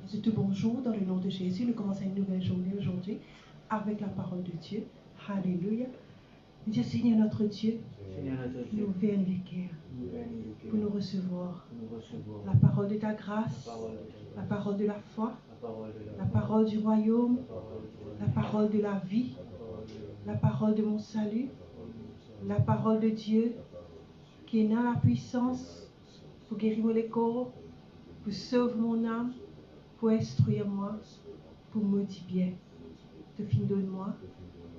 C'est tout bonjour dans le nom de Jésus. Nous commençons une nouvelle journée aujourd'hui avec la parole de Dieu. Alléluia. Dieu Seigneur notre Dieu, nous ouvrons les cœurs pour nous recevoir la parole de ta grâce, la parole de la foi, la parole du royaume, la parole de la vie, la parole de mon salut, la parole de Dieu qui est dans la puissance pour guérir les corps, pour sauver mon âme, pour instruire moi, pour me dire bien. Te fin donne-moi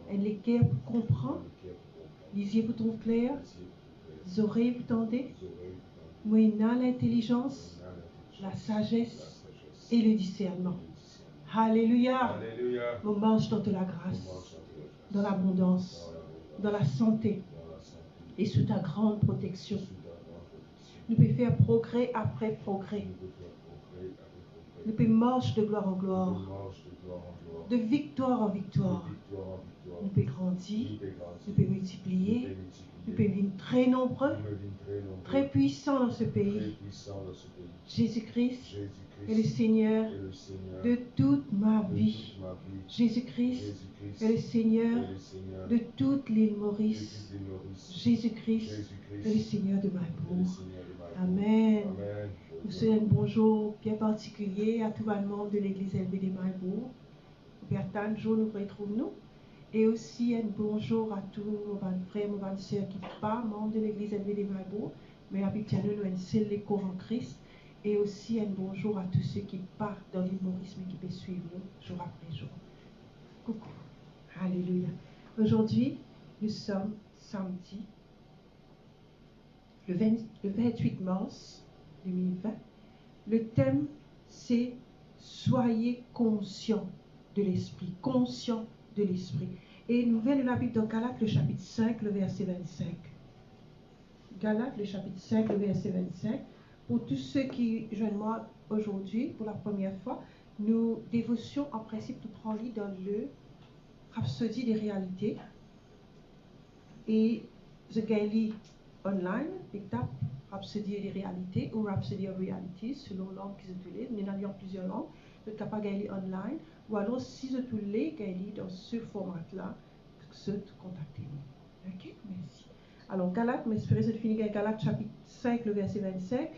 un les cœurs pour comprendre, les yeux pour trouver clair, les oreilles pour tendre, moi l'intelligence, la sagesse et le discernement. Alléluia. On marche dans de la grâce, dans l'abondance, dans la santé et sous ta grande protection. Nous pouvons faire progrès après progrès. Nous pouvons marcher de gloire en gloire, de victoire en victoire. Nous pouvons grandir, nous pouvons multiplier, nous pouvons devenir très nombreux, très puissants dans ce pays. Jésus-Christ est le Seigneur de toute ma vie. Jésus-Christ est le Seigneur de toute l'île Maurice. Jésus-Christ est le Seigneur de Malbourg. Amen. Nous souhaitons un bonjour bien particulier à tous les membres de l'église élevée de Malbourg. Vers tant de jours nous retrouvons-nous. Et aussi un bonjour à tous nos frères et nos sœurs qui ne sont pas membres de l'église élevée de Malbourg, mais habituellement nous sommes les corps en Christ. Et aussi un bonjour à tous ceux qui partent dans l'île Maurice mais qui peuvent suivre nous jour après jour. Coucou. Alléluia. Aujourd'hui, nous sommes samedi, le 28 mars 2020. Le thème, c'est « Soyez conscients de l'Esprit ». Conscients de l'Esprit. Et nous venons de la Bible dans Galates, le chapitre 5, le verset 25. Galates, le chapitre 5, le verset 25. Pour tous ceux qui joignent moi aujourd'hui, pour la première fois, nous dévotions en principe nous prenons dans le Rhapsodie des réalités. Et je gagne online, l'étape Rhapsodie des réalités ou Rhapsody of Reality, selon langue qu'ils utilisent. Nous en avons plusieurs langues. Vous êtes capable de gagner online. Ou alors, si vous voulez gagner dans ce format-là, contactez-nous. Ok, merci. Alors, Galates, mais espérez que finir avec Galates chapitre 5, le verset 25.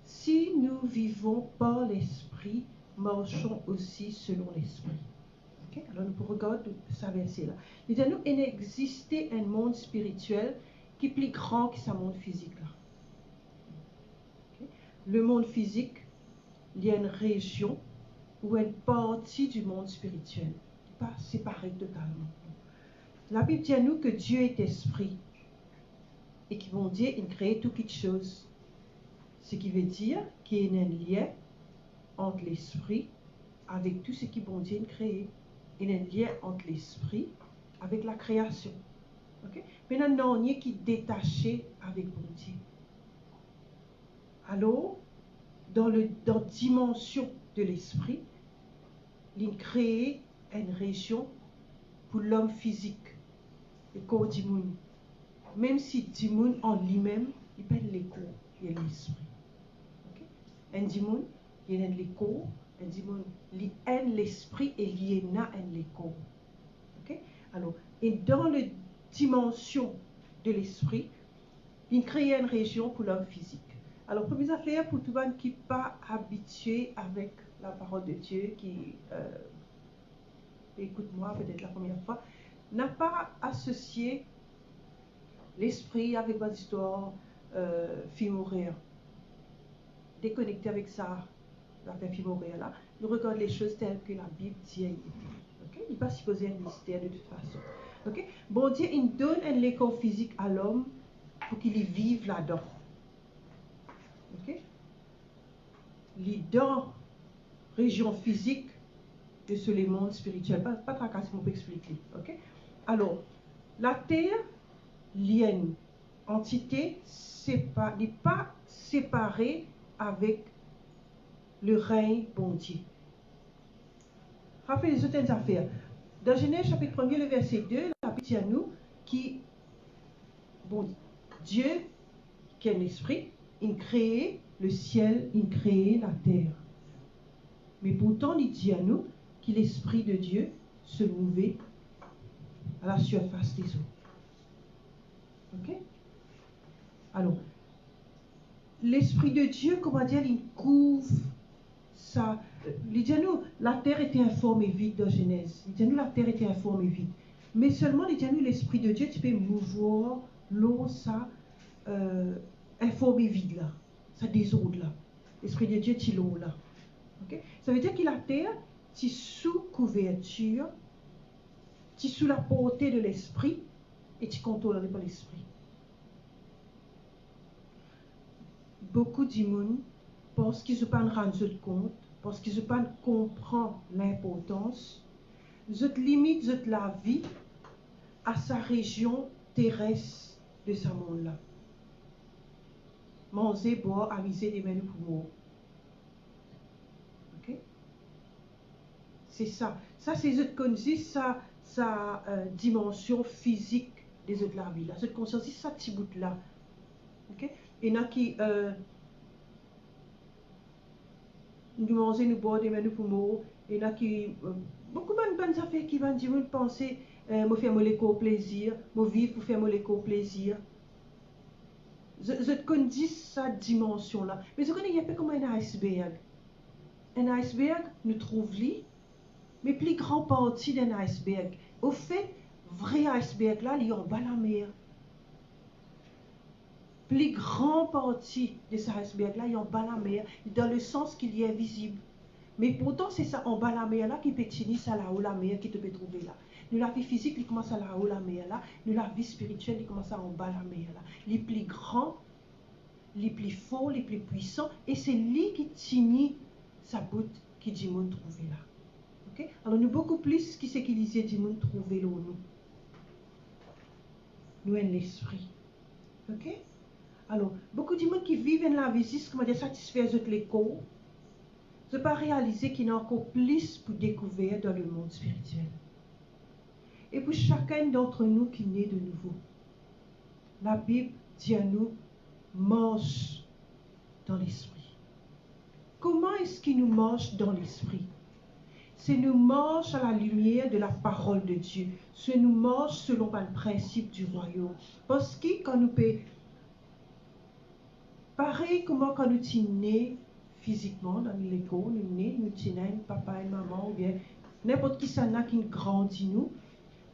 Si nous vivons par l'Esprit, marchons aussi selon l'Esprit. Okay? Alors, nous pouvons regarder ce verset-là. Il dit, nous, il existe un monde spirituel qui est plus grand que ce monde physique-là. Okay? Le monde physique, il y a une région ou une partie du monde spirituel, pas séparée totalement. La Bible dit à nous que Dieu est esprit et que bon Dieu, il crée toutes choses. Ce qui veut dire qu'il y a un lien entre l'esprit avec tout ce qui bon Dieu a créé. Il y a un lien entre l'esprit avec la création. Okay? Maintenant, il y a qui est détaché avec bon Dieu. Alors, dans la dimension de l'esprit, il crée une région pour l'homme physique, le corps du monde. Même si du monde en lui-même, il peut être le corps, il y a l'esprit. Okay? Un du monde, il y a le corps, un du monde, il y a l'esprit et il y a le corps. Okay? Alors, et dans la dimension de l'esprit, il crée une région pour l'homme physique. Alors, première affaire pour tout le monde qui n'est pas habitué avec la parole de Dieu, qui écoute-moi peut-être la première fois, n'a pas associé l'esprit avec votre histoire film horaire. Déconnecté avec ça, la film horaire là, nous regardons les choses telles que la Bible dit. Okay? Il n'est pas supposé un mystère de toute façon. Okay? Bon Dieu, il donne un école physique à l'homme pour qu'il y vive là-dedans. Okay? Les dans région physique de ce les mondes spirituels. Pas tracasser, on peut expliquer. Okay? Alors, la terre, lienne, entité, n'est pas séparée avec le règne bon Dieu. Rappelez les autres affaires. Dans Genèse chapitre 1er, le verset 2, la Bible dit à nous qui, bon, Dieu, qui est un esprit, il crée le ciel, il crée la terre. Mais pourtant, il dit à nous que l'Esprit de Dieu se mouvait à la surface des eaux. Ok? Alors, l'Esprit de Dieu, comment dire, il couvre ça. Il dit à nous, la terre était informe et vide dans Genèse. Il dit à nous, la terre était informe et vide. Mais seulement, il dit à nous, l'Esprit de Dieu, tu peux mouvoir l'eau, ça, informe et vide là. Ça désorde là. L'Esprit de Dieu, tu l'eau là. Okay? Ça veut dire que la terre, tu sous couverture, tu sous la portée de l'Esprit et tu contrôles pas l'Esprit. Beaucoup de monde pensent qu'ils ne se pas rendre compte, parce qu'ils ne pas comprennent l'importance, ils limitent la vie à sa région terrestre de ce monde-là. Manger, boire, aviser des menus pour moi. Ok? C'est ça. Ça, c'est ce qu'on dit, sa dimension physique des autres la vie. Là. Cette conscience, c'est ça petit bout-là. Ok? Il y en a qui nous manger, nous boire des menus pour moi. Il y en a qui beaucoup de bonnes affaires qui vont dire, penser, me faire mon plaisir, me vivre pour faire mon plaisir. Je connais cette dimension-là. Mais je connais un peu comme un iceberg. Un iceberg, nous trouvons, mais plus grand partie d'un iceberg. Au fait, vrai iceberg là, il est en bas de la mer. Plus grand partie de cet iceberg là, il est en bas de la mer, dans le sens qu'il est visible. Mais pourtant, c'est ça en bas de la mer là qui peut tenir ça là-haut la mer qui te peut trouver là. Nous, la vie physique, il commence à là-haut la mer là. Nous, la vie spirituelle, il commence à en bas la mer là. Les plus grands, les plus forts, les plus puissants, et c'est lui qui tient sa boute qui dit monde trouver là. Okay? Alors nous beaucoup plus qui c'est qu'il disait dit monde trouver là nous. Nous en l'esprit. Ok? Alors beaucoup de monde qui vivent en la vie, comment dire, satisfaire de l'écho, ne pas réaliser qu'il y a encore plus pour découvrir dans le monde spirituel. Et pour chacun d'entre nous qui naît de nouveau, la Bible dit à nous, marche dans l'esprit. Comment est-ce qu'il nous marche dans l'esprit? C'est nous marche à la lumière de la parole de Dieu. C'est nous marche selon le principe du royaume. Parce que quand nous peut, pareil comment quand nous sommes nés physiquement dans l'école, nous sommes papa et maman, ou bien n'importe qui ça n'a qui grandit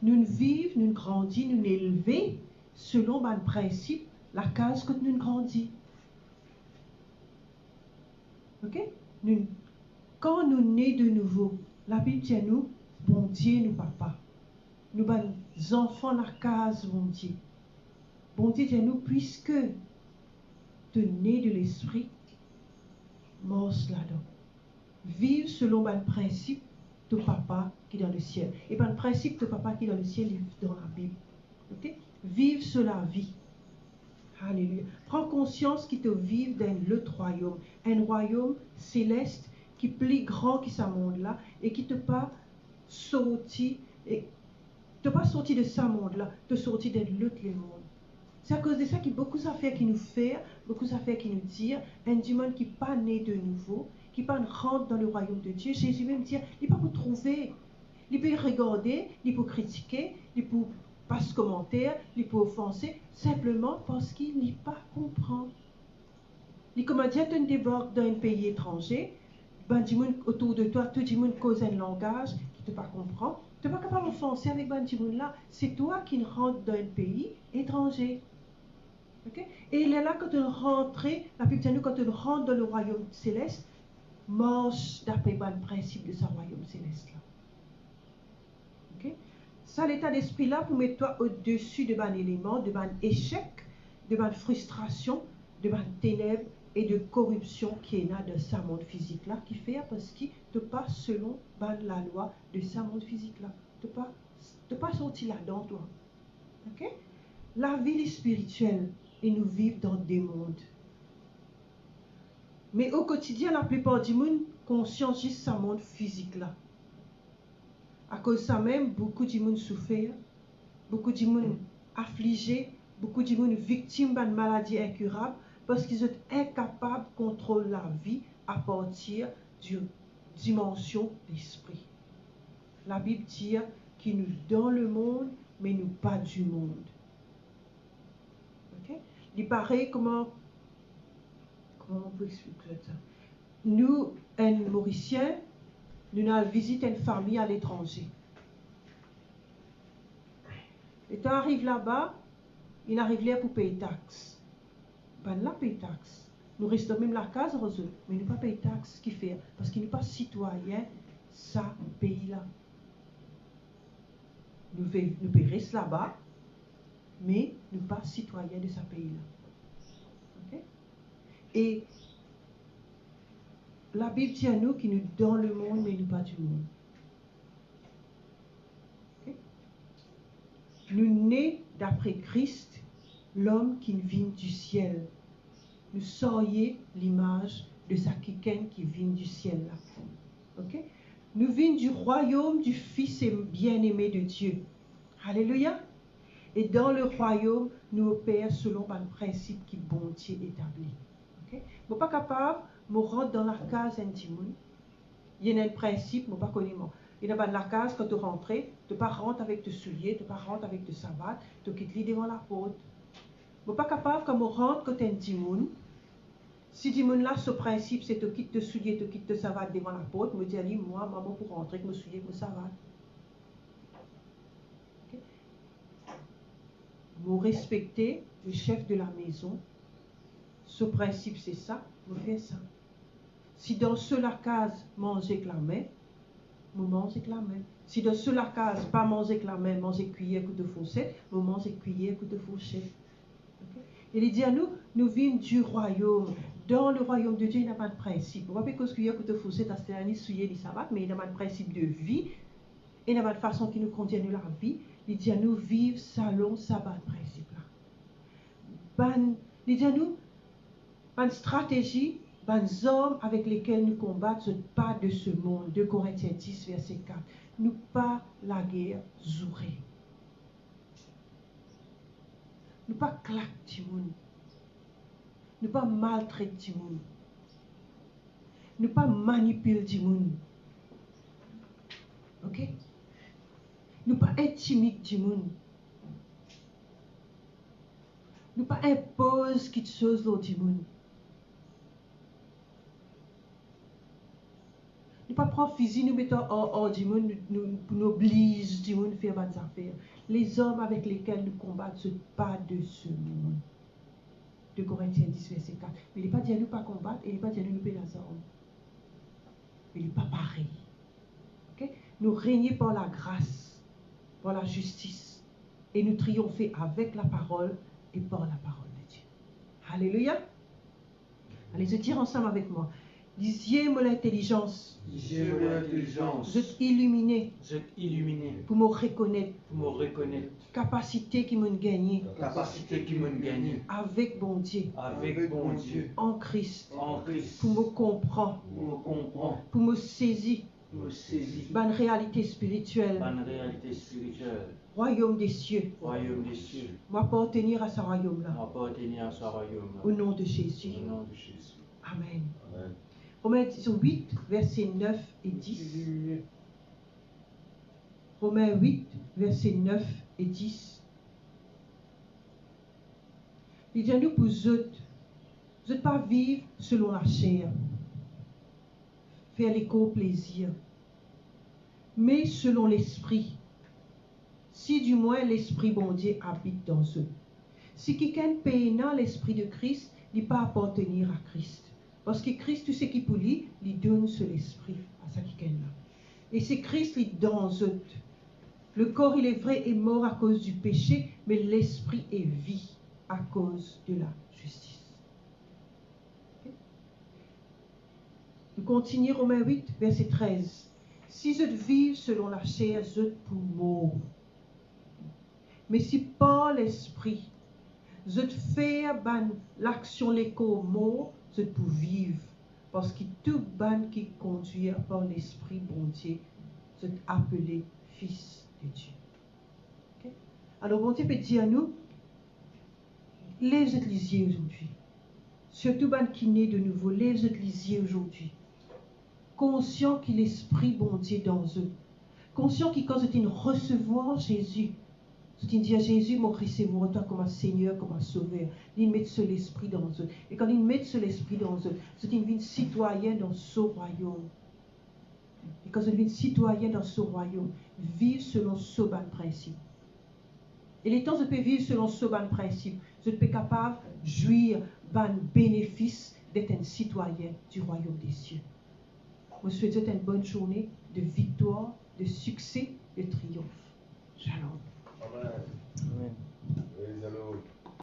nous vivons, nous grandissons, nous élevons selon le principe, la case que nous grandissons. Ok? Quand nous naissons de nouveau, la Bible dit à nous, bon Dieu, nous papa. Nous, les enfants, la case, bon Dieu. Bon Dieu dit à nous, puisque tu nais de l'esprit, marche là-dedans. Vive selon le principe de papa qui est dans le ciel. Et le principe de papa qui est dans le ciel est dans la Bible. Okay? Vive sur la vie. Alléluia. Prends conscience qu'il te vive dans l'autre royaume. Un royaume céleste qui est plus grand que ce monde-là et qui te pas sorti de ce monde-là, te sorti de l'autre monde. C'est à cause de ça qu'il y a beaucoup d'affaires qui nous font, beaucoup d'affaires qui nous tirent, un du monde qui n'est pas né de nouveau, qui n'est pas rentre dans le royaume de Dieu. Jésus même dit, il n'est pas pour trouver, il peut regarder, il peut critiquer, il peut passer commentaire, il peut offenser, simplement parce qu'il n'est pas comprendre. Il comment dire, tu débarques dans un pays étranger, ben du monde autour de toi, tout le monde cause un langage qui ne pas comprend. Tu n'es pas capable d'offenser avec ben du monde là. C'est toi qui rentres dans un pays étranger. Okay? Et il est là quand tu rentres, la Bible dit nous quand tu rentres dans le royaume céleste, marche d'après le principe de ce royaume céleste là. Okay? Ça, l'état d'esprit là pour mettre toi au-dessus de ban élément, de ban échec, de ban frustration, de ban ténèbres et de corruption qui est là dans ce monde physique là, qui fait parce qu'il te passe selon ban la loi de ce monde physique là. Tu pas sorti là-dedans toi. Okay? La vie spirituelle et nous vivons dans des mondes. Mais au quotidien, la plupart du monde conscient juste ce monde physique là. À cause de ça même, beaucoup de monde souffert, beaucoup de monde affligé, beaucoup de monde victime d'une maladie incurable parce qu'ils sont incapables de contrôler la vie à partir du dimension d'esprit. La Bible dit qu'il nous dans le monde, mais nous pas du monde. Ok? Il paraît comment on peut expliquer ça? Nous, un Mauricien, nous avons visité une famille à l'étranger. Et quand on arrive là-bas, il arrive là pour payer taxes. Ben là, payer taxes. Nous restons même la case, mais nous pas payer taxes. Ce qui fait, parce qu'il n'est pas citoyen, ça, pays-là. Nous restons là-bas, mais nous pas citoyens de ce pays-là. Okay? Et la Bible dit à nous qu'il nous dans le monde, mais nous pas du monde. Okay? Nous nés d'après Christ, l'homme qui vient du ciel. Nous soyez l'image de sa quelqu'un qui vient du ciel là. Okay? Nous venons du royaume du Fils bien-aimé de Dieu. Alléluia. Et dans le royaume, nous opérons selon un principe qui est bon Dieu établi. Okay? Je ne suis pas capable de rentrer dans la case intime. Il y a un principe, je ne sais pas comment. Il y a la case quand tu rentres, tu ne pas rentrer avec tes souliers, tu ne pas rentrer avec tes sabbats, tu quittes devant la porte. Je ne suis pas capable quand je rentre quand tu es intime. Si tu là, ce principe, c'est tu quittes tes souliers, tu quittes tes sabbats devant la porte, je me dis, moi, maman, pour rentrer, je me souliers, je me savate. Vous respectez le chef de la maison. Ce principe, c'est ça. Vous faites ça. Si dans cela case, manger avec la main, vous mangez avec la main. Si dans cela case, pas manger avec la main, manger cuillère, coup de fourchette, vous mangez cuillère, coup de fourchette. Okay? Il dit à nous, nous vîmes du royaume. Dans le royaume de Dieu, il n'y a pas de principe. On va pas que cuillère, coup de fourchette, c'est un souillé, du sabbat, mais il n'y a pas de principe de vie. Il n'y a pas de façon qui nous conduit à la vie. Il dit à nous, vivre selon sabbat principe là. Il dit à nous, une stratégie, les hommes avec lesquels nous combattons ne sont pas de ce monde. 2 Corinthiens 10, verset 4. Nous pas la guerre zourée. Nous pas claquer du monde. Nous pas maltraiter du monde. Nous pas manipuler du monde. Ok? Nous pas intimider du monde. Nous pas imposer quelque chose l'autre du monde. Nous pas prendre fusil, nous mettons hors du monde, nous oblige du monde à faire des affaires. Les hommes avec lesquels nous combattons ne sont pas de ce monde. 2 Corinthiens 10, verset 4. Mais il n'est pas dit à nous pas combattre, et il n'est pas dit à nous payer les armes. Il n'est pas pareil. Okay? Nous régnons par la grâce, par la justice, et nous triompher avec la parole et par la parole de Dieu. Alléluia. Allez, se dire ensemble avec moi. Disiez-moi l'intelligence. Disiez-moi l'intelligence. Je suis illuminé. Je suis illuminé. Pour me reconnaître. Pour me reconnaître. Capacité qui m'a gagné. Capacité qui m'a gagné. Avec bon Dieu. Avec bon Dieu. En Christ. En Christ. Pour me comprendre. Pour me comprendre. Pour me saisir. Pour me saisir. Bonne réalité spirituelle. Bonne réalité spirituelle. Royaume des cieux. Royaume des cieux. M'appartenir à ce royaume-là. M'appartenir à ce royaume. Au nom de Jésus. Au nom de Jésus. Amen. Amen. Romains 8, versets 9 et 10. Romains 8, versets 9 et 10. Il dit à nous pour vous ne pas vivre selon la chair, faire les courts plaisirs, mais selon l'esprit. Si du moins l'esprit bon Dieu habite dans eux. Si quelqu'un paye dans l'esprit de Christ, il ne peut pas appartenir à Christ. Parce que Christ, tout ce qui pour lui, il donne sur l'esprit à ça qui est là. Et c'est Christ qui est dans eux. Le corps, il est vrai, est mort à cause du péché, mais l'esprit est vie à cause de la justice. Okay? Nous continuons Romains 8, verset 13. Si je vis selon la chair, je pour mort. Mais si par l'esprit, je fais l'action l'écho mort, c'est pour vivre. Parce que tout ban qui conduit par l'Esprit bon Dieu, c'est appelé fils de Dieu. Okay? Alors bon Dieu peut dire à nous, les ecclésiens aujourd'hui, surtout ban qui naît de nouveau, les ecclésiens aujourd'hui. conscient qu'il l'Esprit bon Dieu dans eux. Conscient qu'il quand ils recevoir Jésus, ils disent à Jésus, mon recevoir toi comme un Seigneur, comme un Sauveur. Ils mettent ce l'Esprit dans eux. Et quand ils mettent ce l'Esprit dans eux, c'est une vie citoyenne dans ce royaume. Et quand ils deviennent citoyens dans ce royaume, vivent selon ce bon principe. Et les temps, je peux vivre selon ce bon principe. Je peux être capable de jouir d'un bénéfice d'être un citoyen du royaume des cieux. Je vous souhaite une bonne journée de victoire, de succès, de triomphe. Shalom. Amen. Praise the Lord.